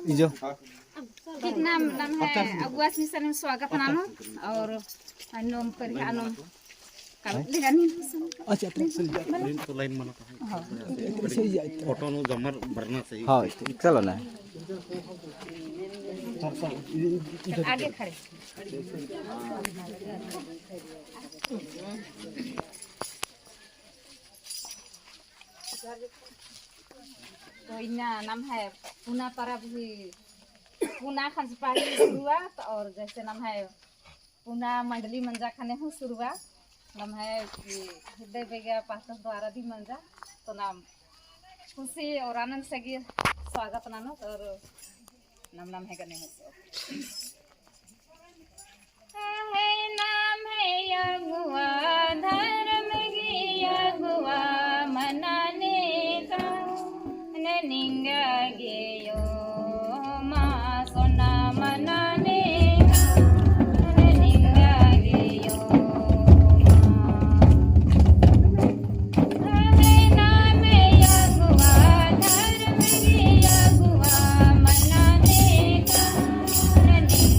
जो ठीक नाम है अगुआ मिशन में स्वागत नानो और नोम पर नोम कल लेगानी अच्छा तो लाइन माना फोटो नो जमर भरना सही हाँ चलो ना आगे खड़े तो इना नाम है पुना परब भी पुना खंजपाड़ी शुरुआत और जैसे नाम है पुना मंडली मंजा खाने हूँ शुरुआत नाम है हृदय बेगा पाठक द्वारा भी मंजा तो नाम खुशी और आनंद से स्वागत नानो और नाम नाम है गने है नाम है अगुआ धर्म की अगुआ मनाने का निंगा गेयो माँ सोना मनाने का निंगा गेयो है नाम है अगुआ धर्म की अगुआ मनाने का निंगा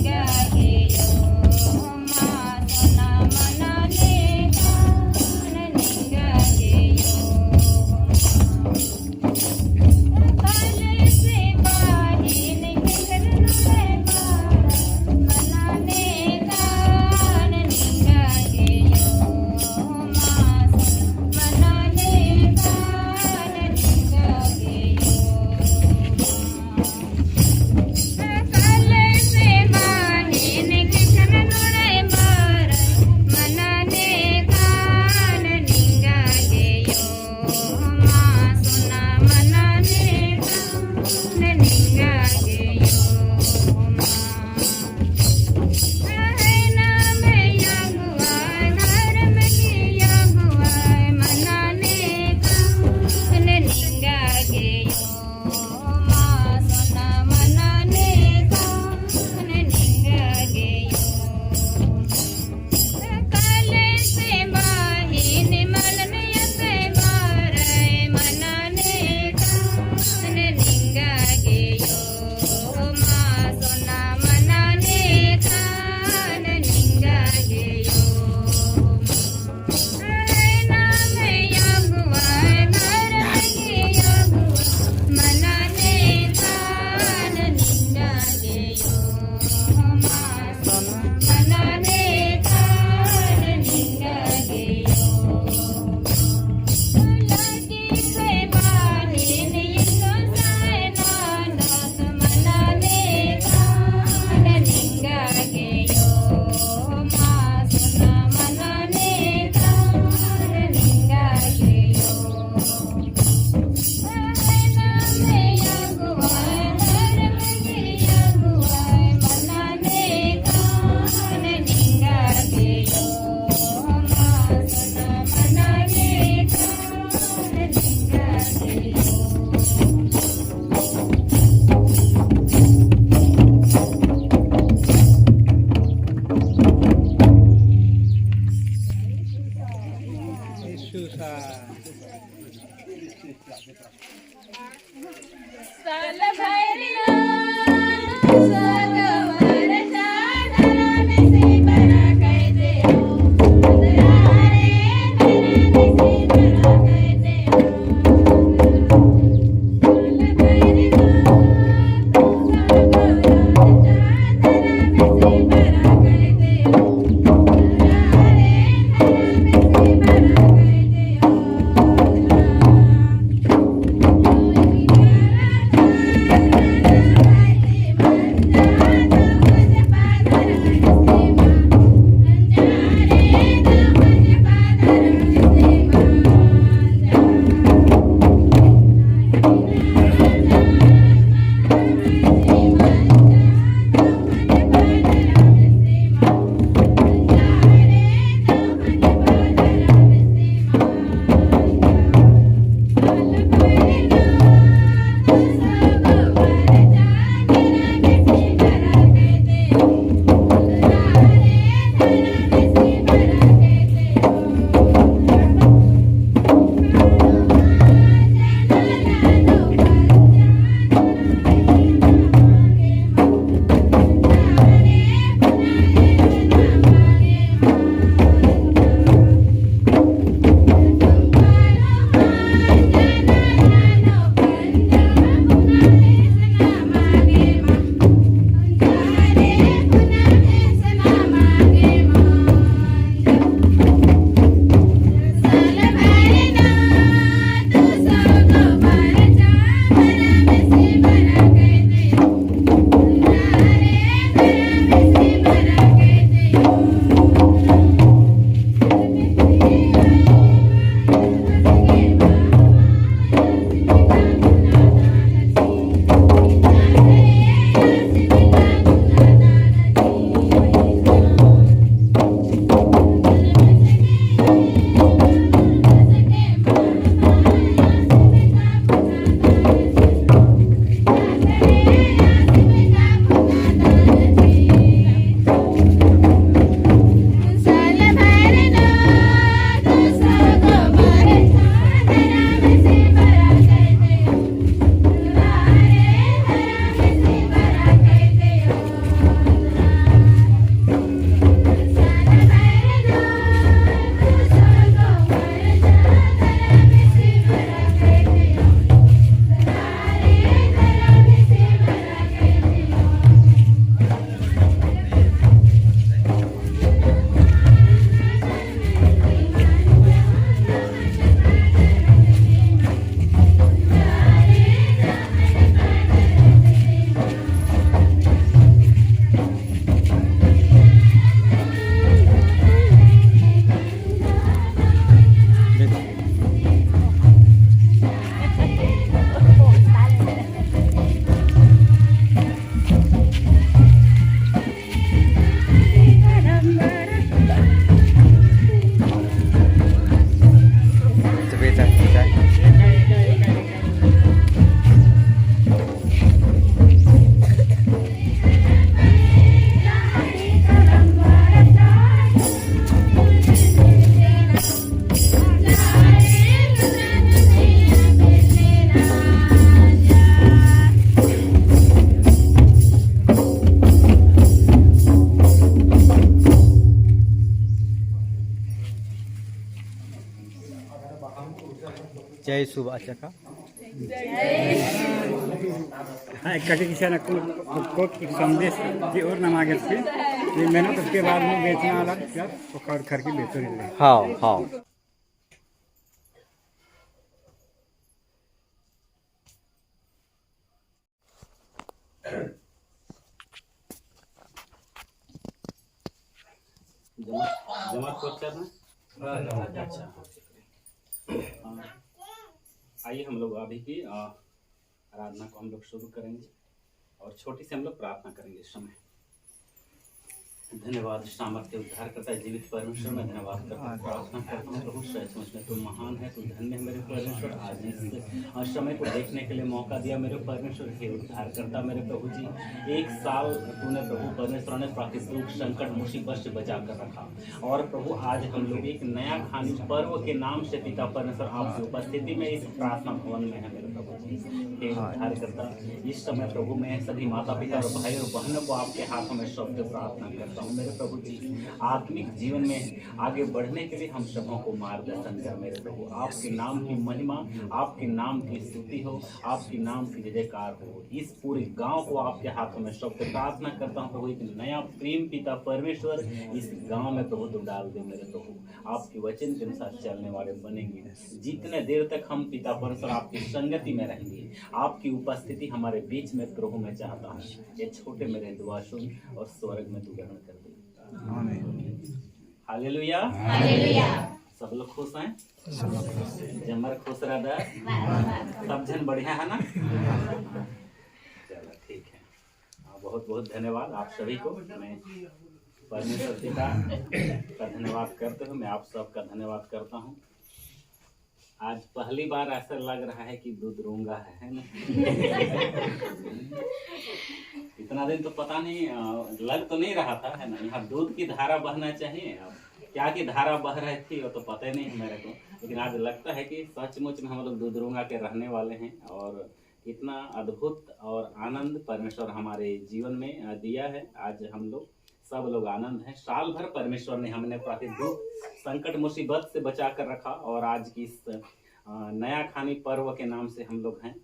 जय सुभाषक हाँ कटी किसान को एक संदेश की और न मांगे थी ये मैंने उसके बाद में बेचना अलग प्लस पकड़ करके बेचो नहीं हाँ हाँ जमात करना। आइए हम लोग अभी की आराधना को हम लोग शुरू करेंगे और छोटी से हम लोग प्रार्थना करेंगे इस समय। धन्यवाद सामर्थ्य उद्धार करता है जीवित परमेश्वर में धन्यवाद करता हूँ, प्रार्थना करता हूँ प्रभु सच में तू महान है, तू धन्य है मेरे परमेश्वर। आज इस समय को देखने के लिए मौका दिया मेरे परमेश्वर, हे उद्धार करता मेरे प्रभु जी। एक साल तूने प्रभु परमेश्वर ने प्राकृतिक संकट मुसीबत से बचा कर रखा और प्रभु आज हम लोग एक नया खानी पर्व के नाम से पिता परमेश्वर आपकी उपस्थिति में इस प्रार्थना भवन में है मेरे प्रभु जी। हे उद्धार करता इस समय प्रभु मैं सभी माता पिता और भाई और बहनों को आपके हाथों में सौंप के प्रार्थना करता हूँ मेरे प्रभु जी। आत्मिक जीवन में आगे बढ़ने के लिए हम सबों को मार्गदर्शन कर मेरे प्रभु। आपके नाम की महिमा, आपके नाम की स्तुति हो, आपके नाम की जयकार हो। इस पूरे गांव को आपके हाथों में सौंप के प्रार्थना करता हूँ प्रभु। एक नया प्रेम पिता परमेश्वर इस गांव में प्रभु तो डाल दे मेरे प्रभु। आपके वचन के अनुसार चलने वाले बनेंगे। जितने देर तक हम पिता परमेश्वर आपकी संगति में रहेंगे, आपकी उपस्थिति हमारे बीच में प्रभु मैं चाहता हूँ। ये छोटे मेरे दुआ सुन और स्वर्ग में तू ग्रहण कर दे। Hallelujah hallelujah. सब लोग खुश हैं, जमर खुश रहा, सब जन बढ़िया है ना। चलो ठीक है, बहुत बहुत धन्यवाद आप सभी को। मैं परमेश्वर पिता का धन्यवाद करते हुए मैं आप सबका धन्यवाद करता हूँ। आज पहली बार ऐसा लग रहा है कि दूध रूंगा है ना। इतना दिन तो पता नहीं लग तो नहीं रहा था है ना, यहाँ दूध की धारा बहना चाहिए। क्या की धारा बह रही थी वो तो पता ही नहीं मेरे को, लेकिन आज लगता है कि सचमुच में हम लोग दूध रूंगा के रहने वाले हैं। और इतना अद्भुत और आनंद परमेश्वर हमारे जीवन में दिया है। आज हम लोग सब लोग आनंद हैं। साल भर परमेश्वर ने हमने प्राकृतिक संकट मुसीबत से बचा कर रखा और आज की इस नया खानी पर्व के नाम से हम लोग हैं।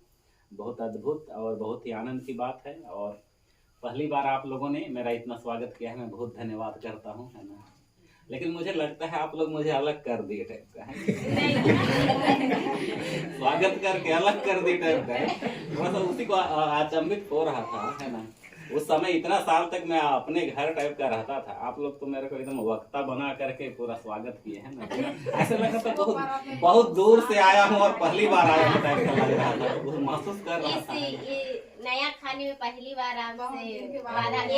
बहुत अद्भुत और बहुत ही आनंद की बात है। और पहली बार आप लोगों ने मेरा इतना स्वागत किया है, मैं बहुत धन्यवाद करता हूँ है ना। लेकिन मुझे लगता है आप लोग मुझे अलग कर दिए टाइप का है। स्वागत करके अलग कर दिए टाइप का है। थोड़ा सा उसी को अचंभित हो रहा था है ना। उस समय इतना साल तक मैं अपने घर टाइप का रहता था, आप लोग तो मेरे को एकदम वक्ता बना करके पूरा स्वागत किए हैं ना। ऐसे लगा था बहुत बहुत दूर से आया हूँ और पहली बार आया हूँ टाइप का लग रहा था, महसूस कर रहा था। नया खाने में पहली बार आपसे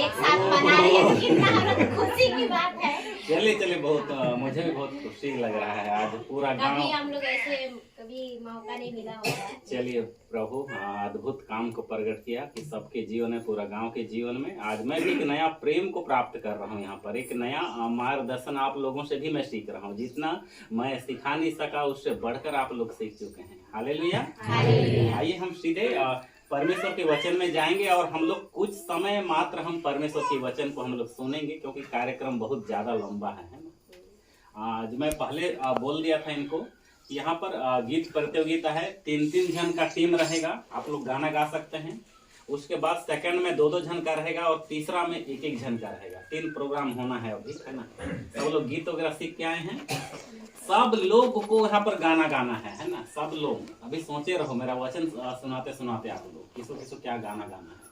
एक साथ बना रहे हैं, कितना खुशी की बात है। चलिए बहुत मुझे भी बहुत खुशी लग रहा है। आज पूरा गांव हम लोग ऐसे कभी मौका नहीं मिला होगा। चलिए प्रभु अद्भुत काम को प्रकट किया कि सबके जीवन में, पूरा गांव के जीवन में आज मैं भी एक नया प्रेम को प्राप्त कर रहा हूं। यहाँ पर एक नया मार्गदर्शन आप लोगों से भी मैं सीख रहा हूँ। जितना मैं सिखा नहीं सका उससे बढ़कर आप लोग सीख चुके हैं। हालेलुया। आइए हम सीधे परमेश्वर के वचन में जाएंगे और हम लोग कुछ समय मात्र हम परमेश्वर के वचन को हम लोग सुनेंगे, क्योंकि कार्यक्रम बहुत ज्यादा लंबा है ना। आज मैं पहले बोल दिया था इनको, यहाँ पर गीत प्रतियोगिता है। 3-3 जन का टीम रहेगा, आप लोग गाना गा सकते हैं। उसके बाद सेकंड में 2-2 जन का रहेगा और तीसरा में 1-1 जन का रहेगा। 3 प्रोग्राम होना है अभी है ना। सब लोग गीत वगैरह सीख के आए हैं। सब लोग को यहाँ पर गाना गाना है ना। सब लोग अभी सोचे रहो, मेरा वचन सुनाते सुनाते आप लोग किसो क्या गाना गाना है।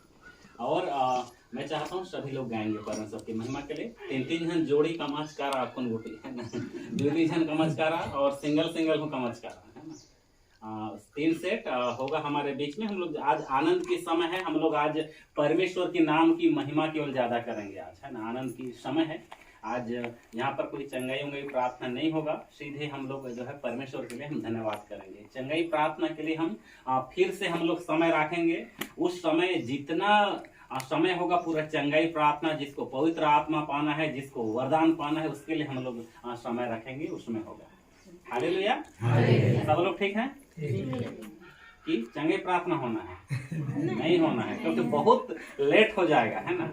और मैं चाहता हूँ सभी लोग गाएंगे परमेश्वर की महिमा के लिए। 3-3 जन जोड़ी कमचकारा अपन गुटी है ना, 2 जन कमचकारा और सिंगल हो कमचकारा है ना। 3 सेट होगा हमारे बीच में। हम लोग आज आनंद की समय है, हम लोग आज परमेश्वर के नाम की महिमा केवल ज्यादा करेंगे आज है ना। आनंद की समय है आज। यहाँ पर कोई चंगाई उंगाई प्रार्थना नहीं होगा, सीधे हम लोग जो है परमेश्वर के लिए हम धन्यवाद करेंगे। चंगाई प्रार्थना के लिए हम फिर से हम लोग समय रखेंगे। उस समय जितना समय होगा पूरा चंगाई प्रार्थना, जिसको पवित्र आत्मा पाना है, जिसको वरदान पाना है, उसके लिए हम लोग समय रखेंगे, उसमें होगा। हालेलुया। सब लोग ठीक है कि चंगाई प्रार्थना होना है? नहीं होना है, क्योंकि बहुत लेट हो जाएगा है ना।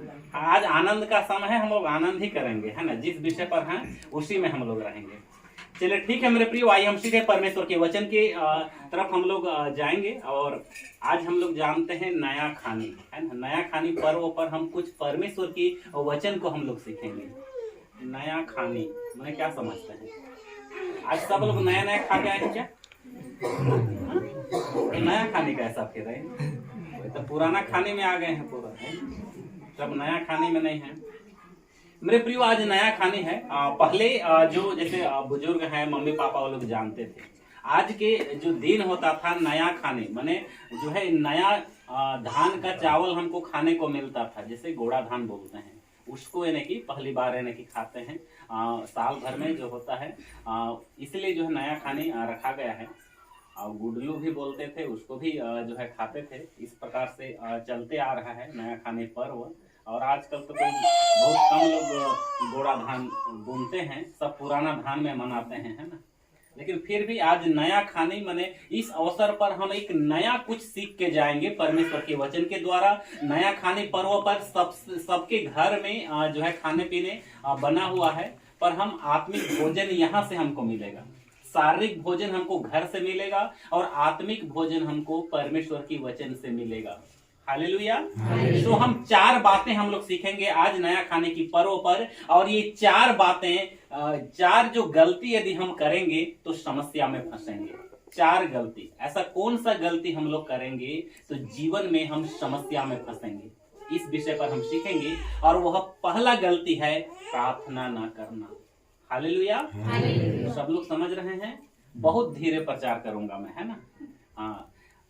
आज आनंद का समय है, हम लोग आनंद ही करेंगे है ना। जिस विषय पर हैं उसी में हम लोग रहेंगे। चलिए ठीक है मेरे प्रियो, आइए हम सीधे परमेश्वर के वचन के तरफ हम लोग जाएंगे। और आज हम लोग जानते हैं नया खानी, है ना। नया खानी पर्व पर हम कुछ परमेश्वर की वचन को हम लोग सीखेंगे। नया खानी मैंने क्या समझते हैं? आज सब लोग नया नया खा के आए हैं क्या? नया खाने का ऐसा फिर है तो पुराना खाने में आ गए हैं पूरा, सब नया खाने में नहीं है मेरे प्रियो। आज नया खाने है। पहले जो जैसे बुजुर्ग हैं, मम्मी पापा वो लोग जानते थे। आज के जो दिन होता था नया खाने माने जो है नया धान का चावल हमको खाने को मिलता था, जैसे गोड़ा धान बोलते हैं उसको, यानी कि पहली बार यानी कि खाते हैं साल भर में जो होता है, इसलिए जो है नया खाने रखा गया है। गुडलू भी बोलते थे, उसको भी जो है खाते थे। इस प्रकार से चलते आ रहा है नया खाने पर्व। और आजकल तो कोई बहुत कम लोग गोड़ा धान बुनते हैं, सब पुराना धान में मनाते हैं, है ना। लेकिन फिर भी आज नया खाने माने इस अवसर पर हम एक नया कुछ सीख के जाएंगे परमेश्वर के वचन के द्वारा। नया खाने पर्व पर सबके घर में जो है खाने पीने बना हुआ है, पर हम आत्मिक भोजन यहाँ से हमको मिलेगा। शारीरिक भोजन हमको घर से मिलेगा और आत्मिक भोजन हमको परमेश्वर की वचन से मिलेगा। हालेलुया। तो हम 4 बातें हम लोग सीखेंगे आज नया खाने की पर्व पर। और ये 4 बातें, 4 जो गलती यदि हम करेंगे तो समस्या में फंसेंगे। 4 गलती, ऐसा कौन सा गलती हम लोग करेंगे तो जीवन में हम समस्या में फंसेंगे, इस विषय पर हम सीखेंगे। और वह पहला गलती है प्रार्थना ना करना। हालेलुया। सब लोग समझ रहे हैं? बहुत धीरे प्रचार करूंगा मैं, है ना। हाँ,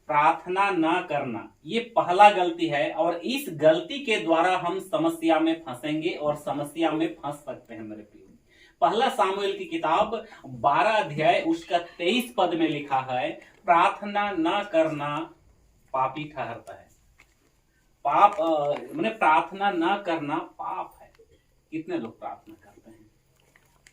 प्रार्थना ना करना ये पहला गलती है। और इस गलती के द्वारा हम समस्या में फंसेंगे और समस्या में फंस सकते हैं मेरे प्रिय। पहला सामुएल की किताब 12 अध्याय उसका 23 पद में लिखा है, प्रार्थना ना करना पापी ठहरता है। पाप मैंने प्रार्थना ना करना पाप है। कितने लोग प्रार्थना करते हैं?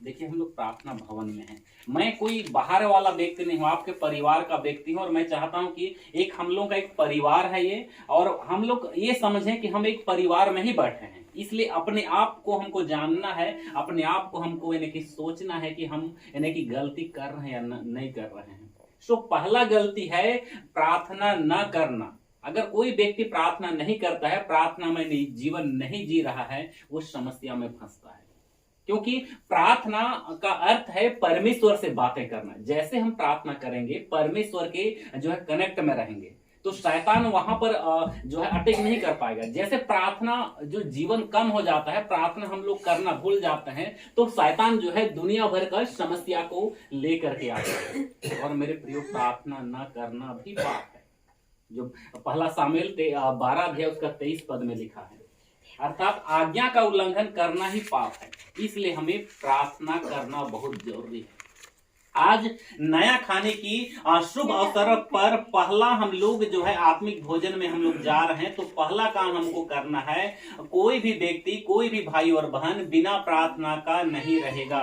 देखिए हम लोग प्रार्थना भवन में हैं। मैं कोई बाहर वाला व्यक्ति नहीं हूँ, आपके परिवार का व्यक्ति हूँ। और मैं चाहता हूँ कि एक हम लोग का एक परिवार है ये, और हम लोग ये समझें कि हम एक परिवार में ही बैठे हैं। इसलिए अपने आप को हमको जानना है, अपने आप को हमको यानी कि सोचना है कि हम यानी कि गलती कर रहे हैं या नहीं कर रहे हैं। सो पहला गलती है प्रार्थना न करना। अगर कोई व्यक्ति प्रार्थना नहीं करता है, प्रार्थना में जीवन नहीं जी रहा है, वो समस्या में फंसता है। क्योंकि प्रार्थना का अर्थ है परमेश्वर से बातें करना। जैसे हम प्रार्थना करेंगे परमेश्वर के जो है कनेक्ट में रहेंगे तो शैतान वहां पर जो है अटैक नहीं कर पाएगा। जैसे प्रार्थना जो जीवन कम हो जाता है, प्रार्थना हम लोग करना भूल जाते हैं, तो शैतान जो है दुनिया भर का समस्या को लेकर के आता है। और मेरे प्रियो, प्रार्थना न करना भी पाप है, जो पहला सामुएल 12 अध्याय उसका 23 पद में लिखा है। अर्थात आज्ञा का उल्लंघन करना ही पाप है। इसलिए हमें प्रार्थना करना बहुत जरूरी है। आज नया खाने की शुभ अवसर पर पहला हम लोग जो है आत्मिक भोजन में हम लोग जा रहे हैं, तो पहला काम हमको करना है, कोई भी व्यक्ति, कोई भी भाई और बहन बिना प्रार्थना का नहीं रहेगा।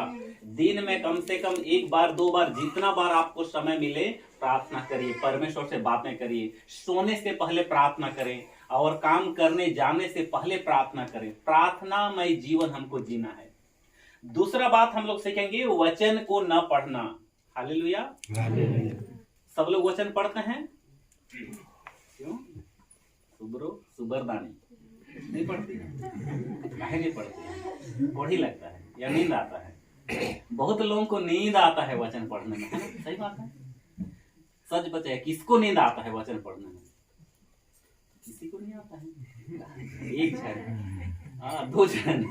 दिन में कम से कम 1 बार 2 बार, जितना बार आपको समय मिले प्रार्थना करिए, परमेश्वर से बातें करिए। सोने से पहले प्रार्थना करें और काम करने जाने से पहले प्रार्थना करें। प्रार्थनामय जीवन हमको जीना है। दूसरा बात हम लोग सीखेंगे, वचन को न पढ़ना। हालेलुया। सब लोग वचन पढ़ते हैं? क्यों? सुबरदानी नहीं पढ़ती? काहे नहीं पढ़ती? बोढ़ी लगता है या नींद आता है? बहुत लोगों को नींद आता है वचन पढ़ने में, सही बात है। सच बताइए, किसको नींद आता है वचन पढ़ने में? किसी को नहीं आता है। 1 जन, 2 जन।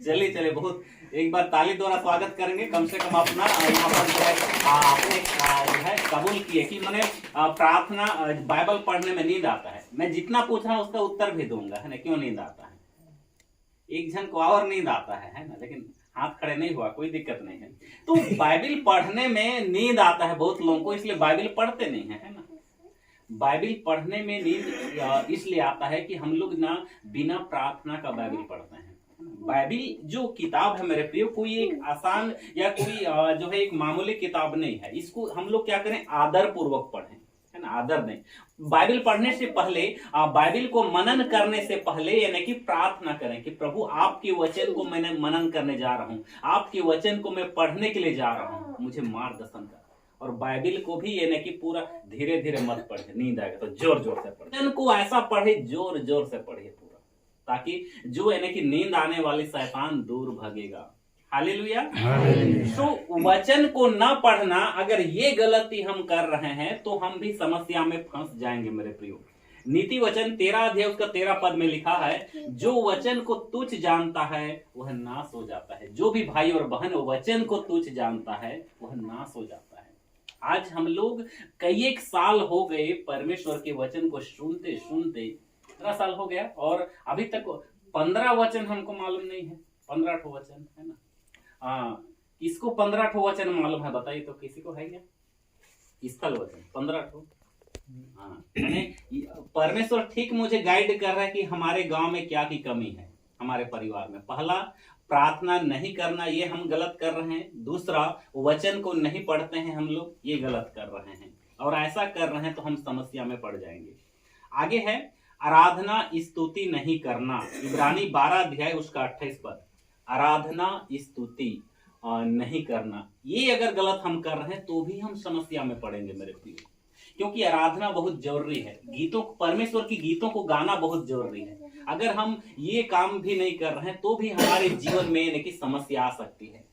चलिए बहुत, एक बार ताली द्वारा स्वागत करेंगे। कम से कम अपना यहाँ पर जो है कबूल किए कि मैंने प्रार्थना बाइबल पढ़ने में नींद आता है। मैं जितना पूछ रहा हूँ उसका उत्तर भी दूंगा, है ना, क्यों नींद आता है। 1 जन को और नींद आता है ना, लेकिन हाथ खड़े नहीं हुआ, कोई दिक्कत नहीं है। तो बाइबल पढ़ने में नींद आता है बहुत लोगों को, इसलिए बाइबल पढ़ते नहीं है ना। बाइबल पढ़ने में नींद इसलिए आता है कि हम लोग ना बिना प्रार्थना का बाइबल पढ़ते हैं। बाइबल जो किताब है मेरे प्रियो, कोई एक आसान या कोई जो है एक मामूली किताब नहीं है। इसको हम लोग क्या करें, आदर पूर्वक पढ़ें, है है ना, आदर दें। बाइबल पढ़ने से पहले, बाइबल को मनन करने से पहले यानी कि प्रार्थना करें कि प्रभु आपके वचन को मैं मनन करने जा रहा हूँ, आपके वचन को मैं पढ़ने के लिए जा रहा हूँ, मुझे मार्गदर्शन कर। और बाइबल को भी यानी कि पूरा धीरे धीरे मत पढ़े, नींद आएगा तो जोर जोर से पढ़े, वचन को ऐसा पढ़े जोर जोर से पढ़िए पूरा, ताकि जो यानी कि नींद आने वाली शैतान दूर भागेगा। हालेलुया। तो वचन को ना पढ़ना, अगर ये गलती हम कर रहे हैं तो हम भी समस्या में फंस जाएंगे मेरे प्रियो। नीति वचन 13 अध्याय उसका 13 पद में लिखा है, जो वचन को तुच्छ जानता है वह नाश हो जाता है। जो भी भाई और बहन वचन को तुच्छ जानता है वह नाश हो जाता है। आज हम लोग कई एक साल हो गए परमेश्वर के वचन को सुनते सुनते, 15 साल हो गया और अभी तक 15 वचन हमको मालूम नहीं है। 15 ठो वचन है ना। किसको 15 ठो वचन मालूम है बताइए तो, किसी को है क्या? स्थल वचन 15 ठो। परमेश्वर ठीक मुझे गाइड कर रहा है कि हमारे गांव में क्या की कमी है, हमारे परिवार में। पहला, प्रार्थना नहीं करना, ये हम गलत कर रहे हैं। दूसरा, वचन को नहीं पढ़ते हैं हम लोग, ये गलत कर रहे हैं। और ऐसा कर रहे हैं तो हम समस्या में पड़ जाएंगे। आगे है आराधना स्तुति नहीं करना, इब्रानी 12 अध्याय उसका 28 पद। आराधना स्तुति नहीं करना, ये अगर गलत हम कर रहे हैं तो भी हम समस्या में पड़ेंगे मेरे प्रिय, क्योंकि आराधना बहुत जरूरी है। गीतों, परमेश्वर की गीतों को गाना बहुत जरूरी है। अगर हम ये काम भी नहीं कर रहे हैं तो भी हमारे जीवन में यानी कि समस्या आ सकती है।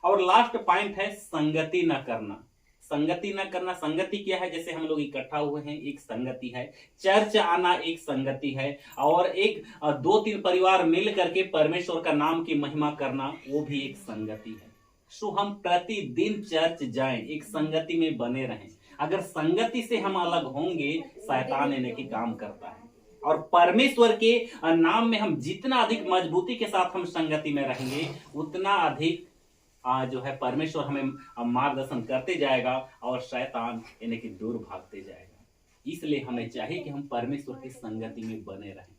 और लास्ट पॉइंट है संगति न करना। संगति न करना, संगति क्या है? जैसे हम लोग इकट्ठा हुए हैं, एक संगति है। चर्च आना एक संगति है। और एक 2-3 परिवार मिल करके परमेश्वर का नाम की महिमा करना, वो भी एक संगति है। सो हम प्रतिदिन चर्च जाएं, एक संगति में बने रहें। अगर संगति से हम अलग होंगे, शैतान यानी कि काम करता है। और परमेश्वर के नाम में हम जितना अधिक मजबूती के साथ हम संगति में रहेंगे, उतना अधिक जो है परमेश्वर हमें मार्गदर्शन करते जाएगा और शैतान यानी कि दूर भागते जाएगा। इसलिए हमें चाहिए कि हम परमेश्वर की संगति में बने रहें।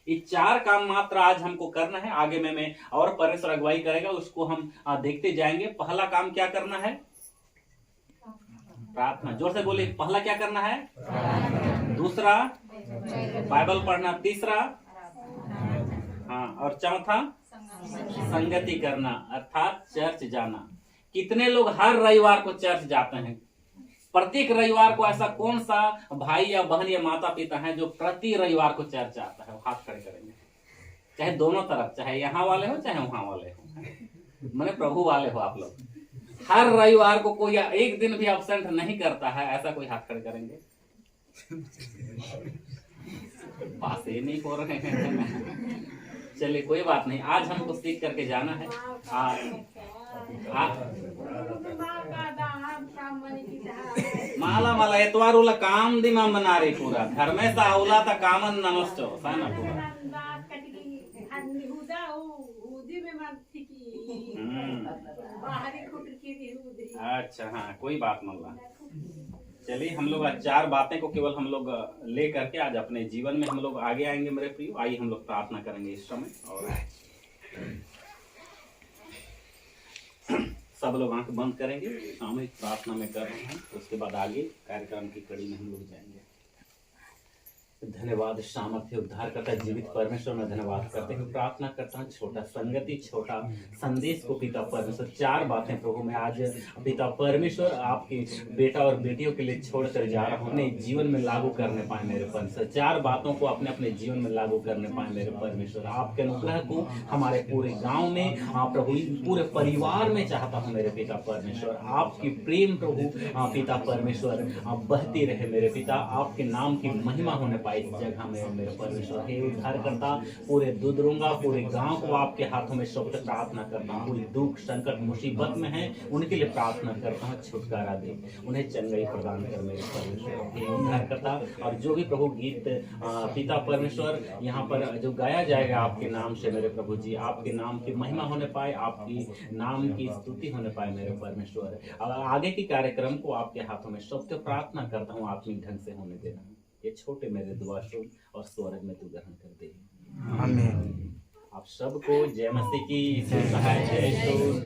ये 4 काम मात्र आज हमको करना है। आगे में मैं और परमेश्वर अगुवाई करेगा, उसको हम देखते जाएंगे। पहला काम क्या करना है? प्रार्थना। जोर से बोले, पहला क्या करना है? दूसरा बाइबल पढ़ना। तीसरा और चौथा संगति करना, अर्थात चर्च जाना। कितने लोग हर रविवार को चर्च जाते हैं? प्रत्येक रविवार को ऐसा कौन सा भाई या बहन या माता पिता है जो प्रति रविवार को चर्च आता है? हाथ खड़े करेंगे। चाहे दोनों तरफ, चाहे यहाँ वाले हो चाहे वहां वाले हो, मैंने प्रभु वाले हो आप लोग। हर रविवार को कोई एक दिन भी अब्सेंट नहीं करता है, ऐसा कोई हाथ खड़े करेंगे? पास ही नहीं हो रहे हैं। चलिए कोई बात नहीं, आज हमको सीख करके जाना है। माला माला एतवार उला काम दिमा मना रही पूरा घर में साउला था कामन नमस्ते साना पूरा। अच्छा हाँ, कोई बात मल्ला। चलिए हम लोग आज 4 बातें को केवल हम लोग ले करके आज अपने जीवन में हम लोग आगे आएंगे मेरे प्रियो। आइए हम लोग प्रार्थना करेंगे इस समय। और सब लोग आंख बंद करेंगे, सामूहिक प्रार्थना में कर रहे हैं। उसके बाद आगे कार्यक्रम की कड़ी में हम लोग जाएंगे। धन्यवाद सामर्थ्य उद्धार करता जीवित परमेश्वर में धन्यवाद करते हुए प्रार्थना करता हूँ। छोटा संगति, छोटा संदेश को पिता परमेश्वर, 4 बातें प्रभु मैं आज पिता परमेश्वर आपके बेटा और बेटियों के लिए छोड़कर जा रहा हूँ, अपने जीवन में लागू करने पाए मेरे परमेश्वर। 4 बातों को अपने अपने जीवन में लागू करने पाए मेरे परमेश्वर। आपके अनुग्रह को हमारे पूरे गाँव में प्रभु, पूरे परिवार में चाहता हूँ मेरे पिता परमेश्वर। आपकी प्रेम प्रभु पिता परमेश्वर बहती रहे मेरे पिता। आपके नाम की महिमा होने इस जगह में मेरे परमेश्वर हे उद्धार करता, पूरे दुदरुंगा पूरे गांव को आपके हाथों में सौंप प्रार्थना करता हूँ। कोई दुख संकट मुसीबत में है उनके लिए प्रार्थना करता हूँ, छुटकारा दे, उन्हें चंगाई प्रदान कर मेरे परमेश्वर हे उद्धार करता। और जो भी प्रभु गीत पिता परमेश्वर यहाँ पर जो गाया जाएगा आपके नाम से मेरे प्रभु जी, आपके नाम की महिमा होने पाए, आपकी नाम की स्तुति होने पाए मेरे परमेश्वर। आगे के कार्यक्रम को आपके हाथों में सौंप प्रार्थना करता हूँ, आत्मिक ढंग से होने देना। ये छोटे मेरे दुआ सुन और स्वर्ग में तू ग्रहण कर दे। आमीन। आप सबको जय मसीह की जय।